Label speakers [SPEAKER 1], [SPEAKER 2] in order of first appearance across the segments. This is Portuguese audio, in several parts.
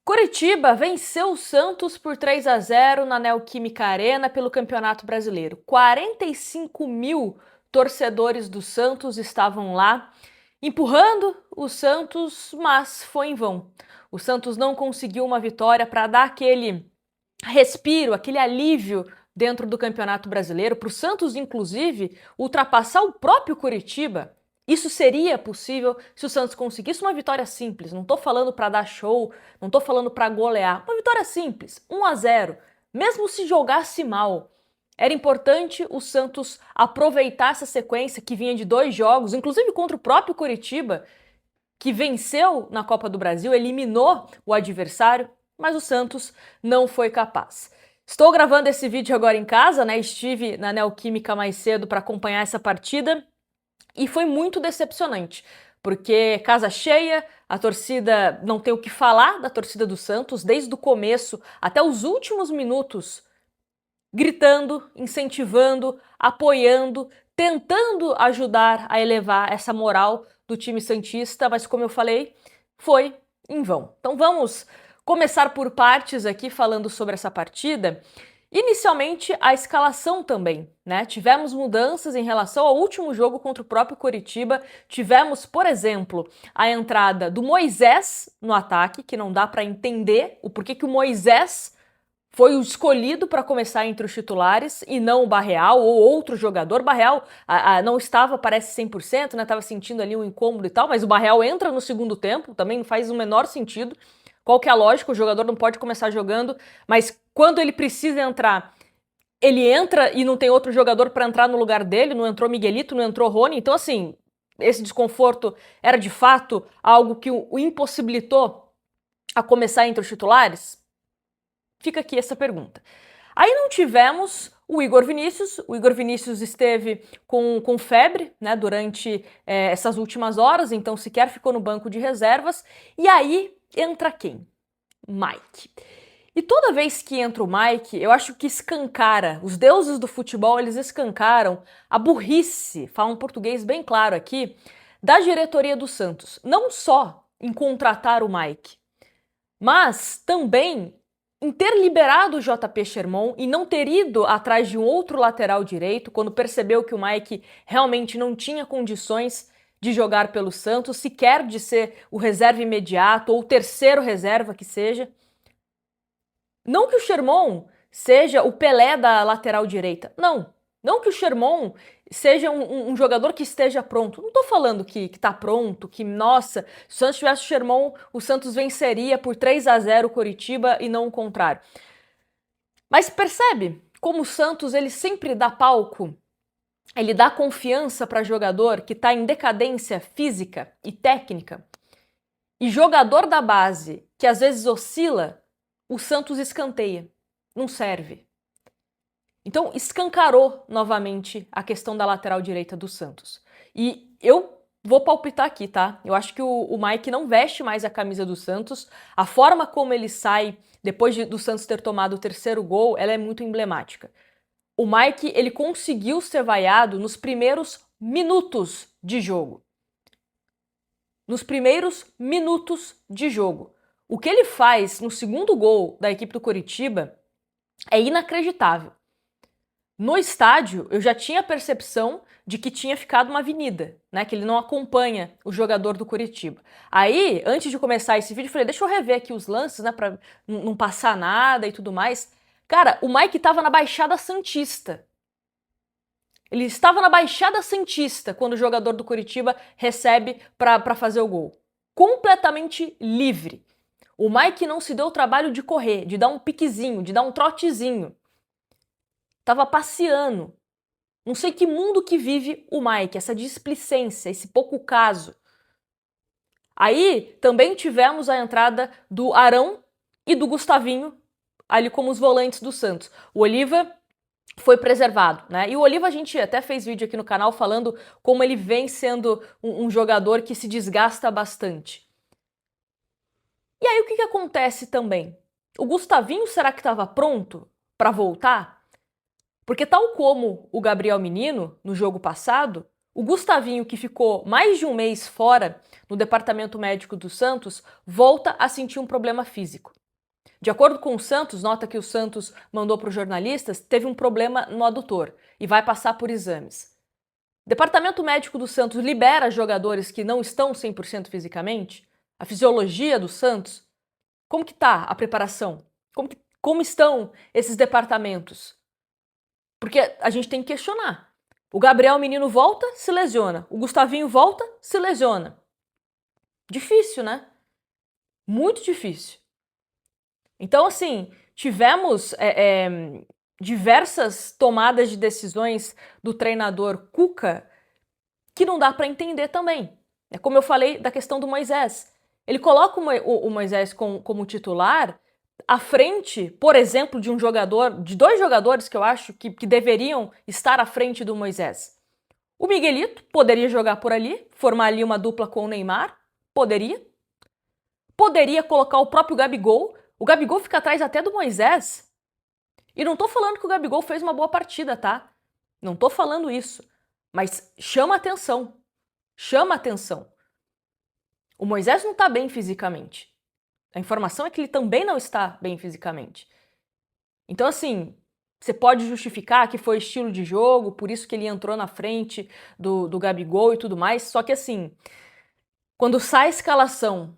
[SPEAKER 1] Coritiba venceu o Santos por 3-0 na Neoquímica Arena pelo Campeonato Brasileiro. 45 mil torcedores do Santos estavam lá empurrando o Santos, mas foi em vão. O Santos não conseguiu uma vitória para dar aquele respiro, aquele alívio dentro do Campeonato Brasileiro, para o Santos, inclusive, ultrapassar o próprio Coritiba. Isso seria possível se o Santos conseguisse uma vitória simples. Não estou falando para dar show, não estou falando para golear. Uma vitória simples, 1-0. Mesmo se jogasse mal, era importante o Santos aproveitar essa sequência que vinha de 2 jogos, inclusive contra o próprio Coritiba, que venceu na Copa do Brasil, eliminou o adversário, mas o Santos não foi capaz. Estou gravando esse vídeo agora em casa, né? Estive na Neoquímica mais cedo para acompanhar essa partida e foi muito decepcionante, porque casa cheia, a torcida não tem o que falar da torcida do Santos, desde o começo até os últimos minutos, gritando, incentivando, apoiando, tentando ajudar a elevar essa moral do time santista, mas como eu falei, foi em vão. Então vamos começar por partes aqui falando sobre essa partida. Inicialmente, a escalação também, né? Tivemos mudanças em relação ao último jogo contra o próprio Coritiba. Tivemos, por exemplo, a entrada do Moisés no ataque, que não dá para entender o porquê que o Moisés foi o escolhido para começar entre os titulares e não o Barreal ou outro jogador. Barreal não estava, parece, 100%, né? Estava sentindo ali um incômodo e tal, mas o Barreal entra no segundo tempo, também não faz o menor sentido. Qual que é a lógica? O jogador não pode começar jogando, mas quando ele precisa entrar, ele entra e não tem outro jogador para entrar no lugar dele, não entrou Miguelito, não entrou Rony, então assim, esse desconforto era de fato algo que o impossibilitou a começar entre os titulares? Fica aqui essa pergunta. Aí não tivemos o Igor Vinícius esteve com febre, né, durante essas últimas horas, então sequer ficou no banco de reservas, e aí entra quem? Mike. E toda vez que entra o Mike, eu acho que escancara, os deuses do futebol, eles escancaram a burrice, fala um português bem claro aqui, da diretoria do Santos. Não só em contratar o Mike, mas também em ter liberado o JP Sherman e não ter ido atrás de um outro lateral direito, quando percebeu que o Mike realmente não tinha condições de jogar pelo Santos, sequer de ser o reserva imediato ou o terceiro reserva que seja. Não que o Sherman seja o Pelé da lateral direita, não. Não que o Sherman seja um jogador que esteja pronto. Não tô falando que tá pronto, que, nossa, se o Santos tivesse o Sherman, o Santos venceria por 3-0 o Coritiba e não o contrário. Mas percebe como o Santos ele sempre dá palco, ele dá confiança para jogador que tá em decadência física e técnica. E jogador da base que às vezes oscila, o Santos escanteia, não serve. Então, escancarou novamente a questão da lateral direita do Santos. E eu vou palpitar aqui, tá? Eu acho que o Mike não veste mais a camisa do Santos. A forma como ele sai depois do Santos ter tomado o terceiro gol, ela é muito emblemática. O Mike, ele conseguiu ser vaiado nos primeiros minutos de jogo. Nos primeiros minutos de jogo. O que ele faz no segundo gol da equipe do Coritiba é inacreditável. No estádio, eu já tinha a percepção de que tinha ficado uma avenida, né? Que ele não acompanha o jogador do Coritiba. Aí, antes de começar esse vídeo, eu falei, deixa eu rever aqui os lances, né? Pra não passar nada e tudo mais. Cara, o Mike estava na Baixada Santista. Ele estava na Baixada Santista quando o jogador do Coritiba recebe para fazer o gol. Completamente livre. O Mike não se deu o trabalho de correr, de dar um piquezinho, de dar um trotezinho. Tava passeando. Não sei que mundo que vive o Mike, essa displicência, esse pouco caso. Aí também tivemos a entrada do Arão e do Gustavinho, ali como os volantes do Santos. O Oliva foi preservado, né? E o Oliva a gente até fez vídeo aqui no canal falando como ele vem sendo um jogador que se desgasta bastante. E aí o que acontece também? O Gustavinho será que estava pronto para voltar? Porque tal como o Gabriel Menino, no jogo passado, O Gustavinho, que ficou mais de um mês fora no departamento médico do Santos, volta a sentir um problema físico. De acordo com o Santos, nota que o Santos mandou para os jornalistas, teve um problema no adutor e vai passar por exames. O departamento médico do Santos libera jogadores que não estão 100% fisicamente? A fisiologia do Santos? Como que tá a preparação? Como estão esses departamentos? Porque a gente tem que questionar. O Gabriel Menino volta, se lesiona. O Gustavinho volta, se lesiona. Difícil, né? Muito difícil. Então, assim, tivemos diversas tomadas de decisões do treinador Cuca que não dá para entender também. É como eu falei da questão do Moisés. Ele coloca o Moisés como titular à frente, por exemplo, de de dois jogadores que eu acho que deveriam estar à frente do Moisés. O Miguelito poderia jogar por ali, formar ali uma dupla com o Neymar, poderia. Poderia colocar o próprio Gabigol. O Gabigol fica atrás até do Moisés. E não tô falando que o Gabigol fez uma boa partida, tá? Não tô falando isso. Mas chama atenção. Chama atenção. O Moisés não tá bem fisicamente. A informação é que ele também não está bem fisicamente. Então, assim, você pode justificar que foi estilo de jogo, por isso que ele entrou na frente do Gabigol e tudo mais. Só que, assim, quando sai a escalação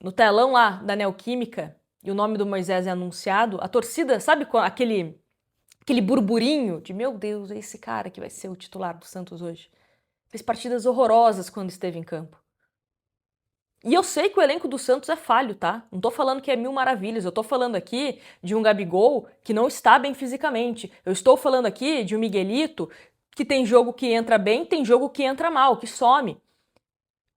[SPEAKER 1] no telão lá da Neoquímica e o nome do Moisés é anunciado, a torcida, sabe aquele burburinho de meu Deus, é esse cara que vai ser o titular do Santos hoje. Fez partidas horrorosas quando esteve em campo. E eu sei que o elenco do Santos é falho, tá? Não tô falando que é mil maravilhas, eu tô falando aqui de um Gabigol que não está bem fisicamente. Eu estou falando aqui de um Miguelito que tem jogo que entra bem, tem jogo que entra mal, que some.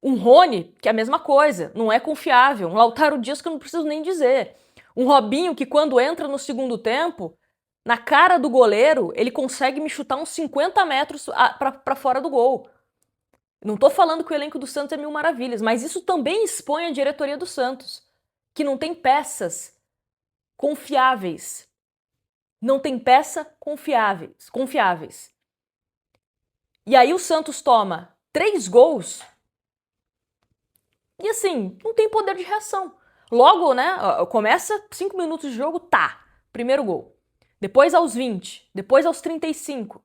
[SPEAKER 1] Um Rony, que é a mesma coisa, não é confiável. Um Lautaro Dias que eu não preciso nem dizer. Um Robinho que quando entra no segundo tempo, na cara do goleiro, ele consegue me chutar uns 50 metros para fora do gol. Não tô falando que o elenco do Santos é mil maravilhas, mas isso também expõe a diretoria do Santos, que não tem peças confiáveis. Não tem peça confiáveis. E aí o Santos toma 3 gols e assim, não tem poder de reação. Logo, né, começa 5 minutos de jogo, tá, primeiro gol. Depois aos 20, depois aos 35.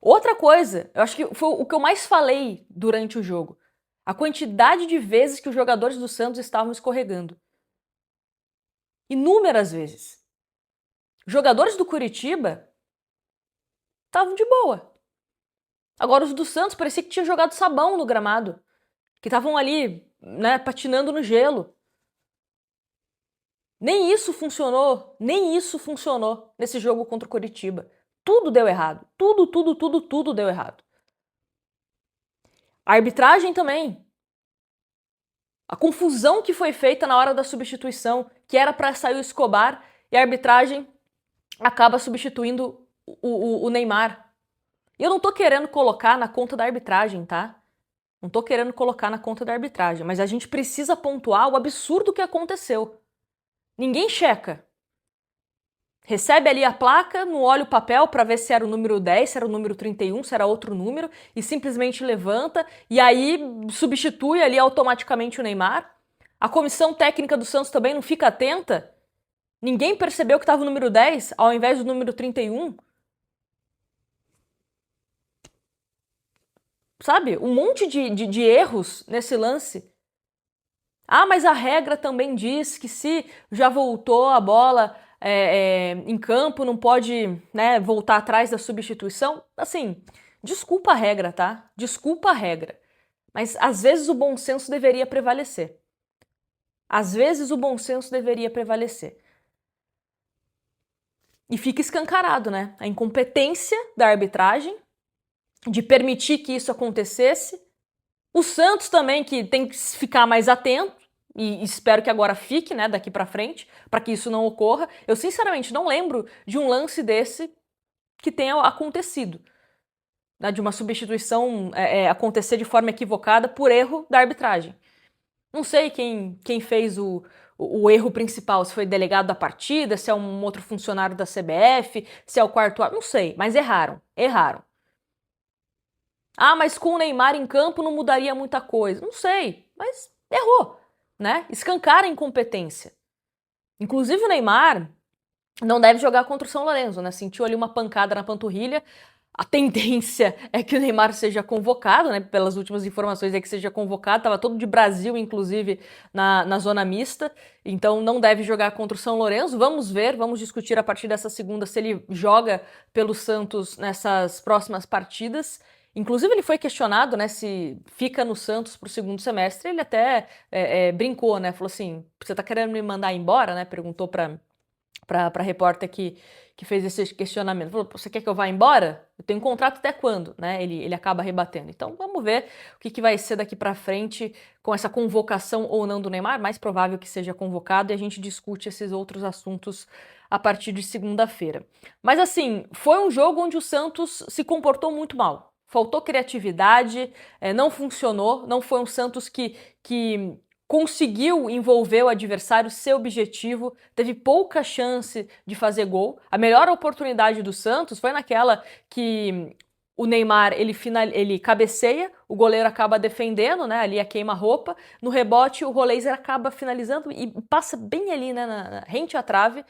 [SPEAKER 1] Outra coisa, eu acho que foi o que eu mais falei durante o jogo. A quantidade de vezes que os jogadores do Santos estavam escorregando. Inúmeras vezes. Os jogadores do Curitiba estavam de boa. Agora os do Santos parecia que tinha jogado sabão no gramado. Que estavam ali, né, patinando no gelo. Nem isso funcionou nesse jogo contra o Curitiba. Tudo deu errado. Tudo deu errado. A arbitragem também. A confusão que foi feita na hora da substituição, que era para sair o Escobar, e a arbitragem acaba substituindo o Neymar. E eu não tô querendo colocar na conta da arbitragem, tá? Não tô querendo colocar na conta da arbitragem, mas a gente precisa pontuar o absurdo que aconteceu. Ninguém checa. Recebe ali a placa, não olha o papel para ver se era o número 10, se era o número 31, se era outro número, e simplesmente levanta, e aí substitui ali automaticamente o Neymar. A comissão técnica do Santos também não fica atenta. Ninguém percebeu que estava o número 10 ao invés do número 31. Sabe? Um monte de erros nesse lance. Ah, mas a regra também diz que se já voltou a bola em campo, não pode, né, voltar atrás da substituição. Assim, desculpa a regra, tá? Desculpa a regra. Mas às vezes o bom senso deveria prevalecer. Às vezes o bom senso deveria prevalecer. E fica escancarado, né? A incompetência da arbitragem de permitir que isso acontecesse. O Santos também, que tem que ficar mais atento, e espero que agora fique, né, daqui pra frente, para que isso não ocorra. Eu sinceramente não lembro de um lance desse que tenha acontecido, né, de uma substituição acontecer de forma equivocada por erro da arbitragem. Não sei quem fez o erro principal, se foi delegado da partida, se é um outro funcionário da CBF, se é o quarto árbitro, não sei, mas erraram. Ah, mas com o Neymar em campo não mudaria muita coisa. Não sei, mas errou, né? Escancara a incompetência. Inclusive o Neymar não deve jogar contra o São Lourenço, né? Sentiu ali uma pancada na panturrilha. A tendência é que o Neymar seja convocado, né? Pelas últimas informações é que seja convocado. Tava todo de Brasil, inclusive, na zona mista. Então não deve jogar contra o São Lourenço. Vamos ver, vamos discutir a partir dessa segunda se ele joga pelo Santos nessas próximas partidas. Inclusive ele foi questionado, né, se fica no Santos pro segundo semestre. Ele até brincou, né? Falou assim, você tá querendo me mandar embora, né? Perguntou pra repórter que fez esse questionamento. Falou, você quer que eu vá embora? Eu tenho um contrato até quando? Né? Ele acaba rebatendo. Então vamos ver o que vai ser daqui para frente com essa convocação ou não do Neymar. Mais provável que seja convocado e a gente discute esses outros assuntos a partir de segunda-feira. Mas assim, foi um jogo onde o Santos se comportou muito mal. Faltou criatividade, não funcionou, não foi um Santos que conseguiu envolver o adversário, seu objetivo, teve pouca chance de fazer gol. A melhor oportunidade do Santos foi naquela que o Neymar ele cabeceia, o goleiro acaba defendendo, né? Ali a queima-roupa. No rebote, o Roleiser acaba finalizando e passa bem ali, né? Rente à trave.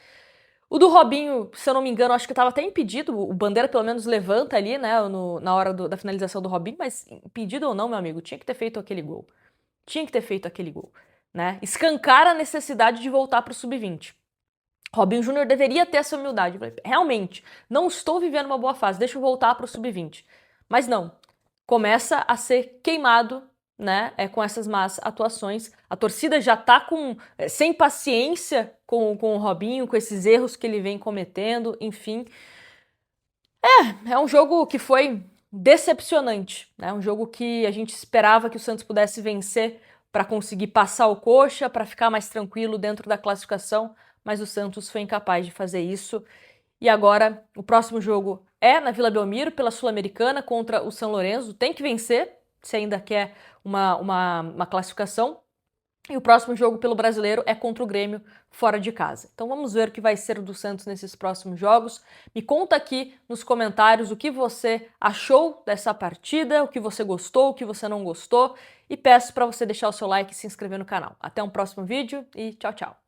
[SPEAKER 1] O do Robinho, se eu não me engano, acho que estava até impedido. O Bandeira pelo menos levanta ali, né? Na hora da finalização do Robinho, mas impedido ou não, meu amigo, tinha que ter feito aquele gol. Tinha que ter feito aquele gol, né? Escancara a necessidade de voltar para o sub-20. Robinho Júnior deveria ter essa humildade. Realmente, não estou vivendo uma boa fase, deixa eu voltar para o sub-20. Mas não, começa a ser queimado, né? Com essas más atuações. A torcida já tá sem paciência com o Robinho, com esses erros que ele vem cometendo, enfim. É um jogo que foi decepcionante, né? Um jogo que a gente esperava que o Santos pudesse vencer para conseguir passar o coxa, para ficar mais tranquilo dentro da classificação, mas o Santos foi incapaz de fazer isso. E agora o próximo jogo é na Vila Belmiro pela Sul-Americana contra o São Lourenço. Tem que vencer se ainda quer uma classificação. E o próximo jogo pelo Brasileiro é contra o Grêmio, fora de casa. Então vamos ver o que vai ser do Santos nesses próximos jogos. Me conta aqui nos comentários o que você achou dessa partida, o que você gostou, o que você não gostou. E peço para você deixar o seu like e se inscrever no canal. Até um próximo vídeo e tchau, tchau!